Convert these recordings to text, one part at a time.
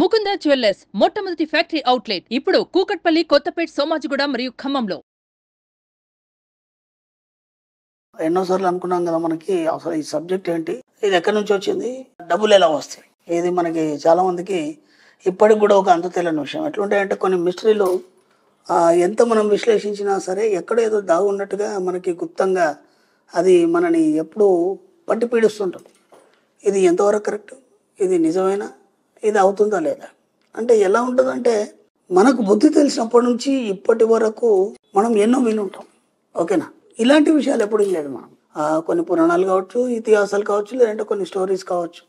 Mukunda jewellers మొట్టమొదటి factory outlet ఇప్పుడు కూకట్పల్లి, కొత్తపేట్, సోమాజిగూడ మరియు ఖమ్మంలో. ఎన్నోసార్లు అనుకున్నాం కదా, మనకి అసలు ఈ సబ్జెక్ట్ ఏంటి, ఇది ఎక్కడి నుంచి వచ్చింది, డబ్బులు ఎలా వస్తాయి, ఇది మనకి చాలా మందికి ఇప్పటికి కూడా ఒక అంతు తెలియని విషయం. ఎట్లుంటాయంటే కొన్ని మిస్టరీలు ఎంత మనం విశ్లేషించినా సరే ఎక్కడో ఏదో దాగు ఉన్నట్టుగా మనకి గుప్తంగా అది మనని ఎప్పుడూ పట్టి పీడిస్తుంటుంది. ఇది ఎంతవరకు కరెక్ట్, ఇది నిజమేనా, ఇది అవుతుందా లేదా అంటే ఎలా ఉంటుందంటే, మనకు బుద్ధి తెలిసినప్పటి నుంచి ఇప్పటి వరకు మనం ఎన్నో వినుంటాం. ఓకేనా, ఇలాంటి విషయాలు ఎప్పుడు లేదు. మనం కొన్ని పురాణాలు కావచ్చు, ఇతిహాసాలు కావచ్చు, లేదంటే కొన్ని స్టోరీస్ కావచ్చు,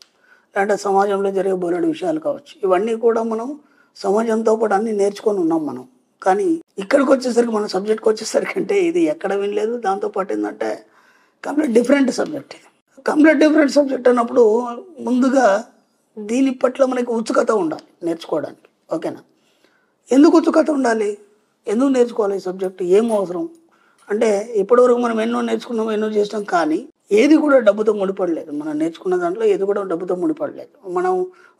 లేదంటే సమాజంలో జరిగే బోలెడు విషయాలు కావచ్చు, ఇవన్నీ కూడా మనం సమాజంతో పాటు అన్ని నేర్చుకొని ఉన్నాం మనం. కానీ ఇక్కడికి వచ్చేసరికి, మన సబ్జెక్ట్కి వచ్చేసరికి అంటే ఇది ఎక్కడ వినలేదు. దాంతోపాటు ఏంటంటే కంప్లీట్ డిఫరెంట్ సబ్జెక్ట్. ఇది కంప్లీట్ డిఫరెంట్ సబ్జెక్ట్ అన్నప్పుడు ముందుగా దీని పట్ల మనకి ఉత్సుకత ఉండాలి నేర్చుకోవడానికి. ఓకేనా, ఎందుకు ఉత్సుకత ఉండాలి, ఎందుకు నేర్చుకోవాలి ఈ సబ్జెక్ట్, ఏం అవసరం అంటే, ఇప్పటివరకు మనం ఎన్నో నేర్చుకున్నాం, ఎన్నో చేసినాం, కానీ ఏది కూడా డబ్బుతో ముడిపడలేదు. మనం నేర్చుకున్న దాంట్లో ఏది కూడా డబ్బుతో ముడిపడలేదు. మనం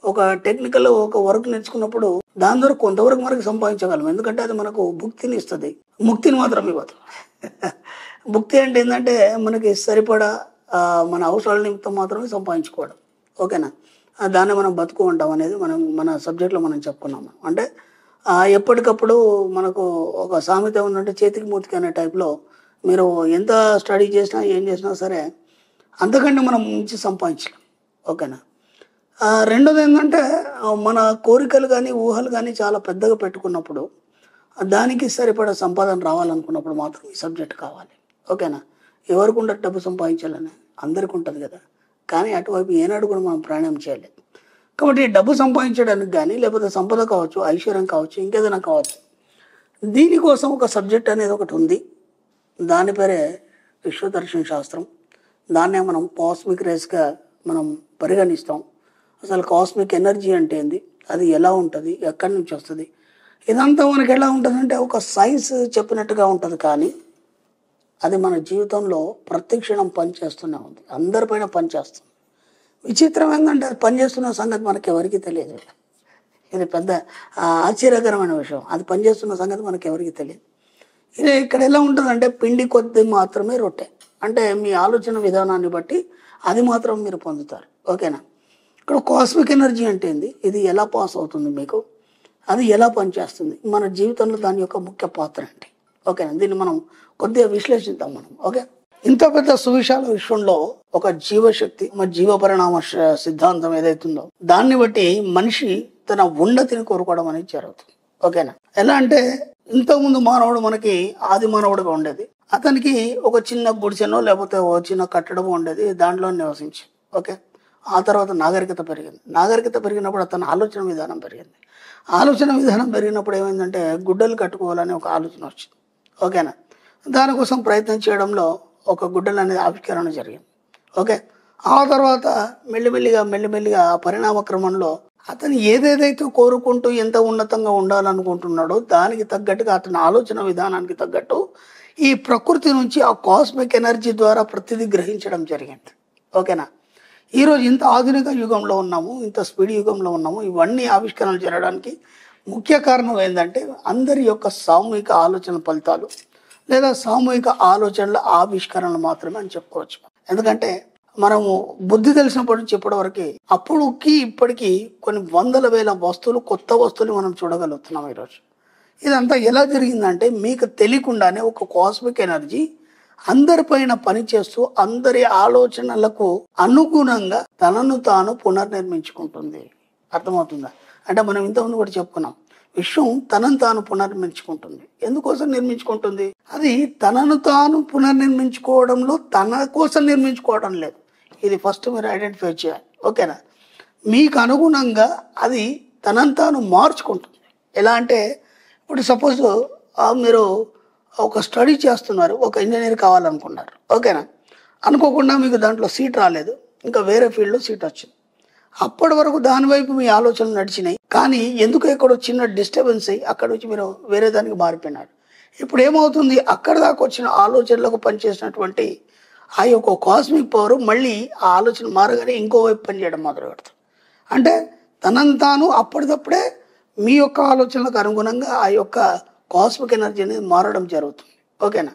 ఒక టెక్నికల్ ఒక వర్క్ నేర్చుకున్నప్పుడు దాని ద్వారా కొంతవరకు మనకు సంపాదించగలం, ఎందుకంటే అది మనకు భుక్తిని ఇస్తుంది, ముక్తిని మాత్రం ఇవ్వదు. భుక్తి అంటే ఏంటంటే మనకి సరిపడా మన అవసరాల నిమిత్తం మాత్రమే సంపాదించుకోవడం. ఓకేనా, దాన్ని మనం బతుకు ఉంటాం అనేది మనం మన సబ్జెక్ట్లో మనం చెప్పుకున్నాము. అంటే ఎప్పటికప్పుడు మనకు ఒక సామెత ఉందంటే, చేతికి మూతికి అనే టైప్లో మీరు ఎంత స్టడీ చేసినా ఏం చేసినా సరే అంతకంటే మనం మంచి సంపాదించలేం. ఓకేనా, రెండోది ఏంటంటే, మన కోరికలు కానీ ఊహలు కానీ చాలా పెద్దగా పెట్టుకున్నప్పుడు దానికి సరిపడా సంపాదన రావాలనుకున్నప్పుడు మాత్రం ఈ సబ్జెక్ట్ కావాలి. ఓకేనా, ఎవరికి ఉండదు డబ్బు సంపాదించాలని, అందరికీ ఉంటుంది కదా, కానీ అటువైపు ఏనాడు కూడా మనం ప్రయాణం చేయలేదు. కాబట్టి డబ్బు సంపాదించడానికి కానీ, లేకపోతే సంపద కావచ్చు, ఐశ్వర్యం కావచ్చు, ఇంకేదైనా కావచ్చు, దీనికోసం ఒక సబ్జెక్ట్ అనేది ఒకటి ఉంది. దాని పేరే విశ్వదర్శన శాస్త్రం. దాన్నే మనం కాస్మిక్ రేస్గా మనం పరిగణిస్తాం. అసలు కాస్మిక్ ఎనర్జీ అంటే ఏంది, అది ఎలా ఉంటుంది, ఎక్కడి నుంచి వస్తుంది, ఇదంతా మనకి ఎలా ఉంటుందంటే ఒక సైన్స్ చెప్పినట్టుగా ఉంటుంది. కానీ అది మన జీవితంలో ప్రతిక్షణం పనిచేస్తూనే ఉంది, అందరిపైన పనిచేస్తుంది. విచిత్రం ఏంటంటే, అది పనిచేస్తున్న సంగతి మనకి ఎవరికి తెలియదు. ఇది పెద్ద ఆశ్చర్యకరమైన విషయం. అది పనిచేస్తున్న సంగతి మనకి ఎవరికి తెలియదు. ఇది ఇక్కడ ఎలా ఉంటుందంటే, పిండి కొద్ది మాత్రమే రొట్టె. అంటే మీ ఆలోచన విధానాన్ని బట్టి అది మాత్రం మీరు పొందుతారు. ఓకేనా, ఇక్కడ కాస్మిక్ ఎనర్జీ అంటే ఏంది, ఇది ఎలా పాస్ అవుతుంది మీకు, అది ఎలా పనిచేస్తుంది, మన జీవితంలో దాని యొక్క ముఖ్య పాత్ర ఏంటి. ఓకేనా, దీన్ని మనం కొద్దిగా విశ్లేషిద్దాం మనం. ఓకే, ఇంత పెద్ద సువిశాల విశ్వంలో ఒక జీవశక్తి, మన జీవ పరిణామ సిద్ధాంతం ఏదైతుందో దాన్ని బట్టి మనిషి తన ఉన్నతిని కోరుకోవడం అనేది జరుగుతుంది. ఓకేనా, ఎలా అంటే, ఇంతకుముందు మానవుడు మనకి ఆది మానవుడుగా ఉండేది. అతనికి ఒక చిన్న గుడిసెనో లేకపోతే ఒక చిన్న కట్టడమో ఉండేది, దాంట్లో నివసించి. ఓకే, ఆ తర్వాత నాగరికత పెరిగింది. నాగరికత పెరిగినప్పుడు అతని ఆలోచన విధానం పెరిగింది. ఆలోచన విధానం పెరిగినప్పుడు ఏమైందంటే, గుడ్డలు కట్టుకోవాలని ఒక ఆలోచన వచ్చింది. ఓకేనా, దానికోసం ప్రయత్నం చేయడంలో ఒక గుడ్డలు అనేది ఆవిష్కరణ జరిగింది. ఓకే, ఆ తర్వాత మెల్లిమెల్లిగా ఆ పరిణామ క్రమంలో అతను ఏదేదైతే కోరుకుంటూ ఎంత ఉన్నతంగా ఉండాలనుకుంటున్నాడో దానికి తగ్గట్టుగా, అతని ఆలోచన విధానానికి తగ్గట్టు ఈ ప్రకృతి నుంచి ఆ కాస్మిక్ ఎనర్జీ ద్వారా ప్రతిదీ గ్రహించడం జరిగింది. ఓకేనా, ఈరోజు ఇంత ఆధునిక యుగంలో ఉన్నాము, ఇంత స్పీడ్ యుగంలో ఉన్నాము. ఇవన్నీ ఆవిష్కరణలు జరగడానికి ముఖ్య కారణం ఏంటంటే, అందరి యొక్క సామూహిక ఆలోచన ఫలితాలు లేదా సామూహిక ఆలోచనల ఆవిష్కరణలు మాత్రమే అని చెప్పుకోవచ్చు. ఎందుకంటే మనము బుద్ధి తెలిసినప్పటి నుంచి ఇప్పటివరకు, అప్పుడుకి ఇప్పటికీ కొన్ని వందల వేల వస్తువులు, కొత్త వస్తువులు మనం చూడగలుగుతున్నాం ఈరోజు. ఇదంతా ఎలా జరిగిందంటే, మీకు తెలియకుండానే ఒక కాస్మిక్ ఎనర్జీ అందరిపైన పనిచేస్తూ అందరి ఆలోచనలకు అనుగుణంగా తనను తాను పునర్నిర్మించుకుంటుంది. అర్థమవుతుందా? అంటే మనం ఇంతకుముందు కూడా చెప్పుకున్నాం, విశ్వం తనను తాను పునర్నిర్మించుకుంటుంది. ఎందుకోసం నిర్మించుకుంటుంది? అది తనను తాను పునర్నిర్మించుకోవడంలో తన కోసం నిర్మించుకోవడం లేదు. ఇది ఫస్ట్ మీరు ఐడెంటిఫై చేయాలి. ఓకేనా, మీకు అనుగుణంగా అది తనను తాను మార్చుకుంటుంది. ఎలా అంటే, ఇప్పుడు సపోజ్ మీరు ఒక స్టడీ చేస్తున్నారు, ఒక ఇంజనీర్ కావాలనుకున్నారు. ఓకేనా, అనుకోకుండా మీకు దాంట్లో సీట్ రాలేదు, ఇంకా వేరే ఫీల్డ్లో సీట్ వచ్చింది. అప్పటి వరకు దాని వైపు మీ ఆలోచనలు నడిచినాయి, కానీ ఎందుకు ఎక్కడో చిన్న డిస్టర్బెన్స్ అయ్యి అక్కడ నుంచి మీరు వేరే దానికి మారిపోయినారు. ఇప్పుడు ఏమవుతుంది, అక్కడ దాకా వచ్చిన ఆలోచనలకు పనిచేసినటువంటి ఆ యొక్క కాస్మిక్ పవర్ మళ్ళీ ఆ ఆలోచన మారగానే ఇంకోవైపు పనిచేయడం మొదలు పెడుతుంది. అంటే తనంతాను అప్పటిదప్పుడే మీ యొక్క ఆలోచనలకు అనుగుణంగా ఆ యొక్క కాస్మిక్ ఎనర్జీ అనేది మారడం జరుగుతుంది. ఓకేనా?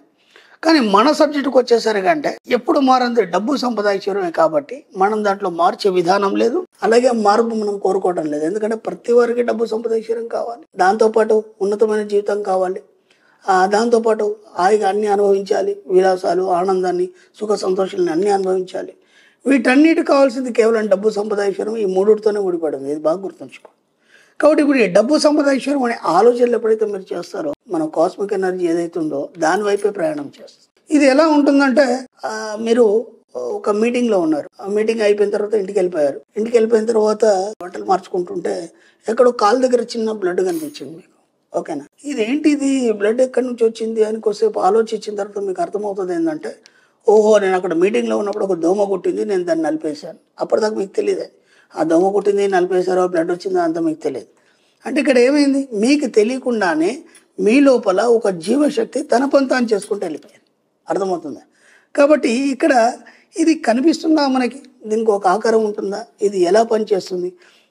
కానీ మన సబ్జెక్టుకి వచ్చేసరికి అంటే ఎప్పుడు మారంది డబ్బు సంపద ఐశ్వర్యమే కాబట్టి మనం దాంట్లో మార్చే విధానం లేదు, అలాగే మార్పు మనం కోరుకోవడం లేదు. ఎందుకంటే ప్రతి వారికి డబ్బు సంపద ఐశ్వర్యం కావాలి, దాంతోపాటు ఉన్నతమైన జీవితం కావాలి, దాంతోపాటు హాయిగా అన్ని అనుభవించాలి, విలాసాలు, ఆనందాన్ని, సుఖ సంతోషాలని అన్ని అనుభవించాలి. వీటన్నిటి కావాల్సింది కేవలం డబ్బు సంపద ఐశ్వర్యం, ఈ మూడుతోనే ముడిపడింది. ఇది బాగా గుర్తుంచుకో. కాబట్టి ఇప్పుడు ఈ డబ్బు సంపద ఐశ్వర్యం అనే ఆలోచనలు ఎప్పుడైతే మీరు చేస్తారో మన కాస్మిక్ ఎనర్జీ ఏదైతే ఉందో దాని వైపే ప్రయాణం చేస్తుంది. ఇది ఎలా ఉంటుందంటే మీరు ఒక మీటింగ్ లో ఉన్నారు, ఆ మీటింగ్ అయిపోయిన తర్వాత ఇంటికి వెళ్ళిపోయారు. ఇంటికి వెళ్ళిపోయిన తర్వాత బట్టలు మార్చుకుంటుంటే ఎక్కడో కాలు దగ్గర చిన్న బ్లడ్ కనిపించింది మీకు. ఓకేనా? ఇది బ్లడ్ ఎక్కడి నుంచి వచ్చింది అని కొద్దిసేపు ఆలోచించిన తర్వాత మీకు అర్థమవుతుంది ఏంటంటే, ఓహో నేను అక్కడ మీటింగ్లో ఉన్నప్పుడు ఒక దోమ కుట్టింది, నేను దాన్ని నలిపేశాను. అప్పటిదాకా మీకు తెలియదు ఆ దోమ కుట్టింది, నలిపేశారో బ్లడ్ వచ్చిందో అంతా మీకు తెలియదు. అంటే ఇక్కడ ఏమైంది, మీకు తెలియకుండానే మీ లోపల ఒక జీవశక్తి తన పంతాన్ని చేసుకుంటూ వెళ్ళిపోయింది. అర్థమవుతుందా? కాబట్టి ఇక్కడ ఇది కనిపిస్తుందా మనకి, దీనికి ఒక ఆకారం ఉంటుందా, ఇది ఎలా పనిచేస్తుంది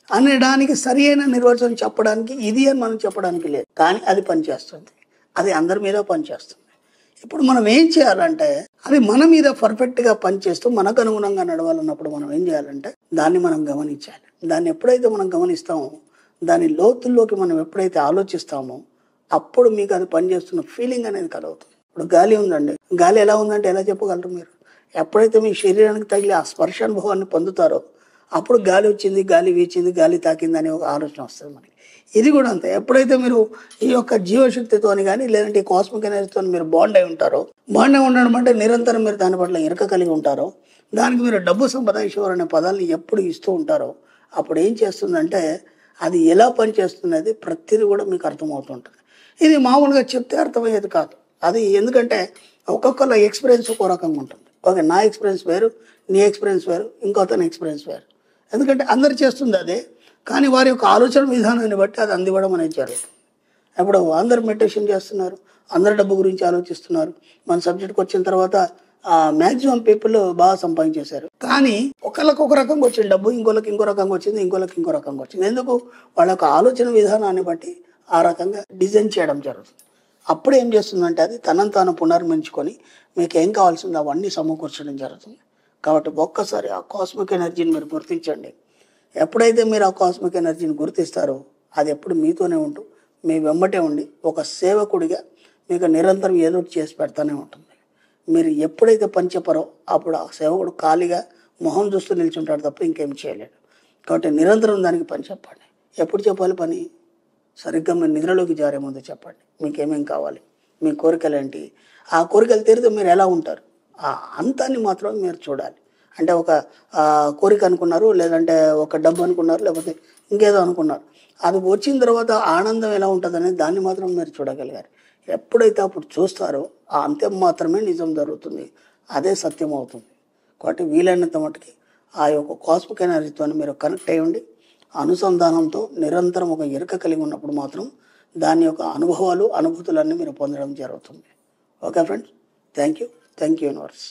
అనడానికి సరి అయిన నిర్వచనం చెప్పడానికి ఇది అని మనం చెప్పడానికి లేదు. కానీ అది పనిచేస్తుంది, అది అందరి మీద పనిచేస్తుంది. ఇప్పుడు మనం ఏం చేయాలంటే అది మన మీద పర్ఫెక్ట్గా పనిచేస్తూ మనకు అనుగుణంగా నడవాలన్నప్పుడు మనం ఏం చేయాలంటే దాన్ని మనం గమనించాలి. దాన్ని ఎప్పుడైతే మనం గమనిస్తామో, దాని లోతుల్లోకి మనం ఎప్పుడైతే ఆలోచిస్తామో అప్పుడు మీకు అది పనిచేస్తున్న ఫీలింగ్ అనేది కలుగుతుంది. ఇప్పుడు గాలి ఉందండి, గాలి ఎలా ఉందంటే ఎలా చెప్పగలరు మీరు? ఎప్పుడైతే మీ శరీరానికి తగిలి ఆ స్పర్శ అనుభవాన్ని పొందుతారో అప్పుడు గాలి వచ్చింది, గాలి వీచింది, గాలి తాకింది అనే ఒక ఆలోచన వస్తుంది మనకి. ఇది కూడా అంతే. ఎప్పుడైతే మీరు ఈ యొక్క జీవశక్తితోని కానీ లేదంటే ఈ కాస్మిక్ ఎనర్జీతో మీరు బాండ్ అయి ఉంటారో, బాండ్ అయి ఉండడం అంటే నిరంతరం మీరు దాని పట్ల ఇరక కలిగి ఉంటారో, దానికి మీరు డబ్బు సంపద ఐశ్వర్యం అనే పదాలని ఎప్పుడు ఇస్తూ ఉంటారో అప్పుడు ఏం చేస్తుందంటే అది ఎలా పనిచేస్తున్నది ప్రతిదీ కూడా మీకు అర్థమవుతుంటుంది. ఇది మామూలుగా చెప్తే అర్థమయ్యేది కాదు. అది ఎందుకంటే ఒక్కొక్కళ్ళ ఎక్స్పీరియన్స్ ఒక్కో రకంగా ఉంటుంది. ఓకే, నా ఎక్స్పీరియన్స్ వేరు, నీ ఎక్స్పీరియన్స్ వేరు, ఇంకొతని ఎక్స్పీరియన్స్ వేరు. ఎందుకంటే అందరు చేస్తుంది అదే, కానీ వారి యొక్క ఆలోచన విధానాన్ని బట్టి అది అందివ్వడం అనేది జరుగుతుంది. ఇప్పుడు అందరు మెడిటేషన్ చేస్తున్నారు, అందరు డబ్బు గురించి ఆలోచిస్తున్నారు. మన సబ్జెక్ట్కి వచ్చిన తర్వాత మ్యాక్సిమం పీపుల్ బాగా సంపాదించేశారు. కానీ ఒకళ్ళకి ఒక రకంగా వచ్చిన డబ్బు, ఇంకోళ్ళకి ఇంకో రకంగా వచ్చింది, ఇంకోళ్ళకి ఇంకో రకంగా వచ్చింది. ఎందుకు? వాళ్ళ యొక్క ఆలోచన విధానాన్ని బట్టి ఆ రకంగా డిజైన్ చేయడం జరుగుతుంది. అప్పుడు ఏం చేస్తుందంటే అది తనను తాను పునర్మించుకొని మీకు ఏం కావాల్సిందో అవన్నీ సమకూర్చడం జరుగుతుంది. కాబట్టి ఒక్కసారి ఆ కాస్మిక్ ఎనర్జీని మీరు గుర్తించండి. ఎప్పుడైతే మీరు ఆ కాస్మిక్ ఎనర్జీని గుర్తిస్తారో అది ఎప్పుడు మీతోనే ఉంటూ మీ వెంబటే ఉండి ఒక సేవకుడిగా మీకు నిరంతరం ఏదో చేసి పెడతానే ఉంటుంది. మీరు ఎప్పుడైతే పని చెప్పారో అప్పుడు ఆ సేవకుడు ఖాళీగా మొహం చూస్తూ నిల్చుంటాడు తప్ప ఇంకేం చేయలేడు. కాబట్టి నిరంతరం దానికి పని చెప్పండి. ఎప్పుడు చెప్పాలి పని? సరిగ్గా మీరు నిద్రలోకి జారే ముందు చెప్పండి. మీకేమేం కావాలి, మీ కోరికలు ఏంటి, ఆ కోరికలు తీరితే మీరు ఎలా ఉంటారు, ఆ అంతాన్ని మాత్రం మీరు చూడాలి. అంటే ఒక కోరిక అనుకున్నారు, లేదంటే ఒక డబ్బు అనుకున్నారు, లేకపోతే ఇంకేదో అనుకున్నారు, అది వచ్చిన తర్వాత ఆనందం ఎలా ఉంటుంది అనేది దాన్ని మాత్రం మీరు చూడగలిగారు. ఎప్పుడైతే అప్పుడు చూస్తారో ఆ అంత్యం మాత్రమే నిజం జరుగుతుంది, అదే సత్యం అవుతుంది. కాబట్టి వీలైనంత మటుకి ఆ యొక్క కాస్మిక్ ఎనర్జీతో మీరు కనెక్ట్ అయ్యండి. అనుసంధానంతో నిరంతరం ఒక ఎరుక కలిగి ఉన్నప్పుడు మాత్రం దాని యొక్క అనుభవాలు, అనుభూతులన్నీ మీరు పొందడం జరుగుతుంది. Okay friends, thank you universe.